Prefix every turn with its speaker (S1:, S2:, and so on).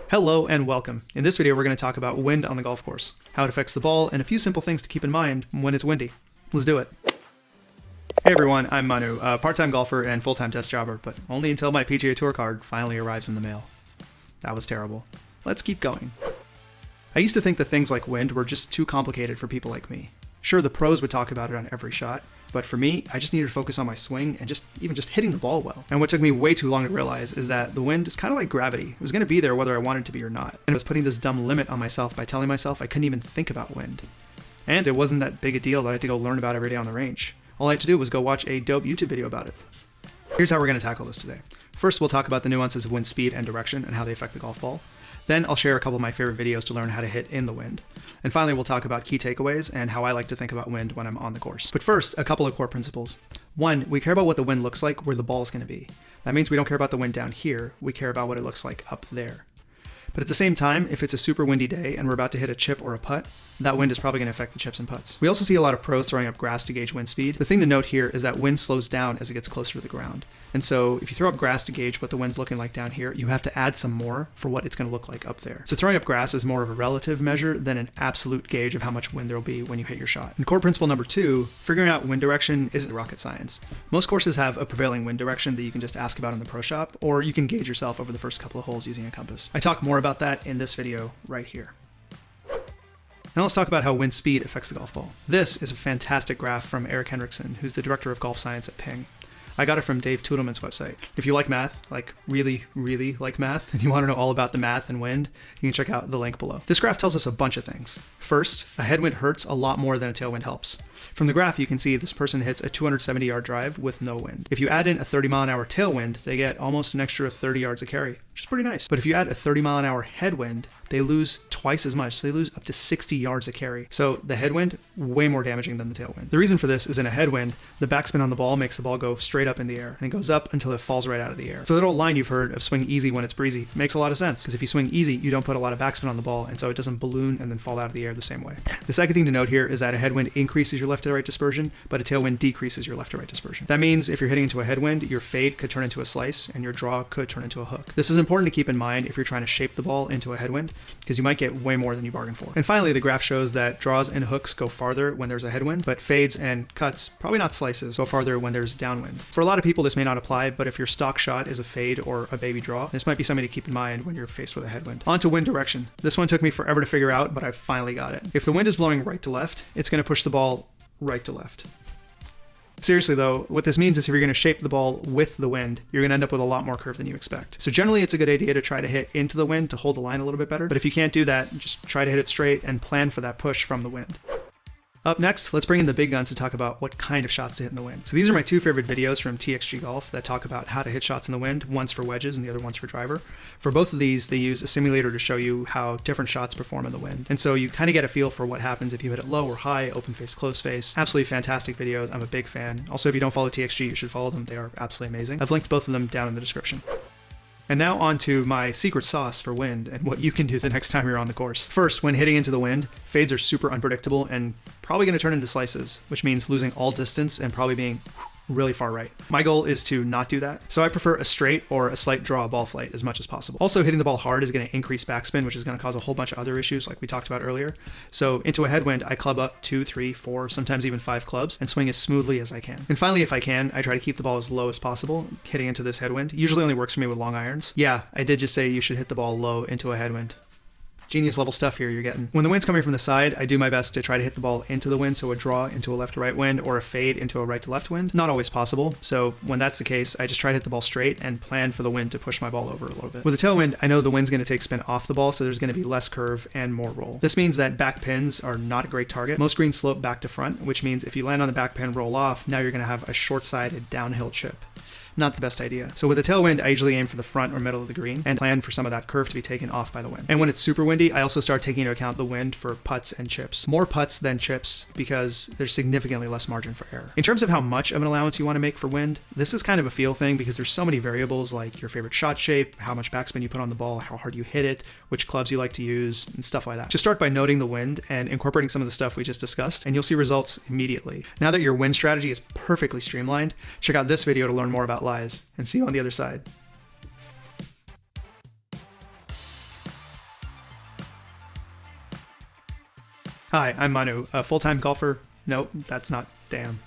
S1: Hello and welcome. In this video, we're going to talk about wind on the golf course, how it affects the ball, and a few simple things to keep in mind when it's windy. Let's do it. Hey everyone, I'm Manu, a part-time golfer and full-time desk jobber, but only until my PGA Tour card finally arrives in the mail. That was terrible. Let's keep going. I used to think that things like wind were just too complicated for people like me. Sure, the pros would talk about it on every shot, but for me, I just needed to focus on my swing and even just hitting the ball well. And what took me way too long to realize is that the wind is kind of like gravity. It was going to be there whether I wanted it to be or not. And I was putting this dumb limit on myself by telling myself I couldn't even think about wind. And it wasn't that big a deal that I had to go learn about every day on the range. All I had to do was go watch a dope YouTube video about it. Here's how we're going to tackle this today. First, we'll talk about the nuances of wind speed and direction and how they affect the golf ball. Then I'll share a couple of my favorite videos to learn how to hit in the wind. And finally, we'll talk about key takeaways and how I like to think about wind when I'm on the course. But first, a couple of core principles. One, we care about what the wind looks like where the ball is going to be. That means we don't care about the wind down here, we care about what it looks like up there. But at the same time, if it's a super windy day and we're about to hit a chip or a putt, that wind is probably going to affect the chips and putts. We also see a lot of pros throwing up grass to gauge wind speed. The thing to note here is that wind slows down as it gets closer to the ground. And so if you throw up grass to gauge what the wind's looking like down here, you have to add some more for what it's going to look like up there. So throwing up grass is more of a relative measure than an absolute gauge of how much wind there will be when you hit your shot. And core principle number 2, figuring out wind direction isn't rocket science. Most courses have a prevailing wind direction that you can just ask about in the pro shop, or you can gauge yourself over the first couple of holes using a compass. I talk more about that in this video right here. Now let's talk about how wind speed affects the golf ball. This is a fantastic graph from Eric Hendrickson, who's the director of golf science at Ping. I got it from Dave Tudelman's website. If you like math, like really like math, and you want to know all about the math and wind, you can check out the link below. This graph tells us a bunch of things. First, a headwind hurts a lot more than a tailwind helps. From the graph, you can see this person hits a 270-yard drive with no wind. If you add in a 30-mile-an-hour tailwind, they get almost an extra 30 yards of carry, which is pretty nice. But if you add a 30-mile-an-hour headwind, they lose twice as much. So they lose up to 60 yards of carry. So the headwind, way more damaging than the tailwind. The reason for this is in a headwind, the backspin on the ball makes the ball go straight up in the air, and it goes up until it falls right out of the air. So that old line you've heard of swing easy when it's breezy makes a lot of sense, because if you swing easy, you don't put a lot of backspin on the ball, and so it doesn't balloon and then fall out of the air the same way. The second thing to note here is that a headwind increases your left to right dispersion, but a tailwind decreases your left to right dispersion. That means if you're hitting into a headwind, your fade could turn into a slice, and your draw could turn into a hook. This is important to keep in mind if you're trying to shape the ball into a headwind, because you might get way more than you bargained for. And finally, the graph shows that draws and hooks go farther when there's a headwind, but fades and cuts, probably not slices, go farther when there's downwind. For a lot of people, this may not apply, but if your stock shot is a fade or a baby draw, this might be something to keep in mind when you're faced with a headwind. On to wind direction. This one took me forever to figure out, but I finally got it. If the wind is blowing right to left, it's going to push the ball right to left. Seriously though, what this means is if you're going to shape the ball with the wind, you're going to end up with a lot more curve than you expect. So generally it's a good idea to try to hit into the wind to hold the line a little bit better. But if you can't do that, just try to hit it straight and plan for that push from the wind. Up next, let's bring in the big guns to talk about what kind of shots to hit in the wind. So these are my two favorite videos from TXG Golf that talk about how to hit shots in the wind, one's for wedges and the other one's for driver. For both of these, they use a simulator to show you how different shots perform in the wind. And so you kind of get a feel for what happens if you hit it low or high, open face, close face. Absolutely fantastic videos. I'm a big fan. Also, if you don't follow TXG, you should follow them. They are absolutely amazing. I've linked both of them down in the description. And now on to my secret sauce for wind and what you can do the next time you're on the course. First, when hitting into the wind, fades are super unpredictable and probably going to turn into slices, which means losing all distance and probably being really far right. My goal is to not do that, so I prefer a straight or a slight draw ball flight as much as possible. Also, hitting the ball hard is going to increase backspin, which is going to cause a whole bunch of other issues like we talked about earlier. So into a headwind, I club up 2, 3, 4, sometimes even 5 clubs and swing as smoothly as I can. And finally, if I can, I try to keep the ball as low as possible. Hitting into this headwind usually only works for me with long irons. Yeah, I did just say you should hit the ball low into a headwind. Genius level stuff here you're getting. When the wind's coming from the side, I do my best to try to hit the ball into the wind, so a draw into a left to right wind or a fade into a right to left wind. Not always possible, so when that's the case, I just try to hit the ball straight and plan for the wind to push my ball over a little bit. With a tailwind, I know the wind's going to take spin off the ball, so there's going to be less curve and more roll. This means that back pins are not a great target. Most greens slope back to front, which means if you land on the back pin, roll off, now you're going to have a short-sided downhill chip. Not the best idea. So with a tailwind, I usually aim for the front or middle of the green and plan for some of that curve to be taken off by the wind. And when it's super windy, I also start taking into account the wind for putts and chips. More putts than chips because there's significantly less margin for error. In terms of how much of an allowance you want to make for wind, this is kind of a feel thing because there's so many variables like your favorite shot shape, how much backspin you put on the ball, how hard you hit it, which clubs you like to use, and stuff like that. Just start by noting the wind and incorporating some of the stuff we just discussed, and you'll see results immediately. Now that your wind strategy is perfectly streamlined, check out this video to learn more about lies, and see you on the other side. Hi, I'm Manu, a full-time golfer. Nope, that's not damn.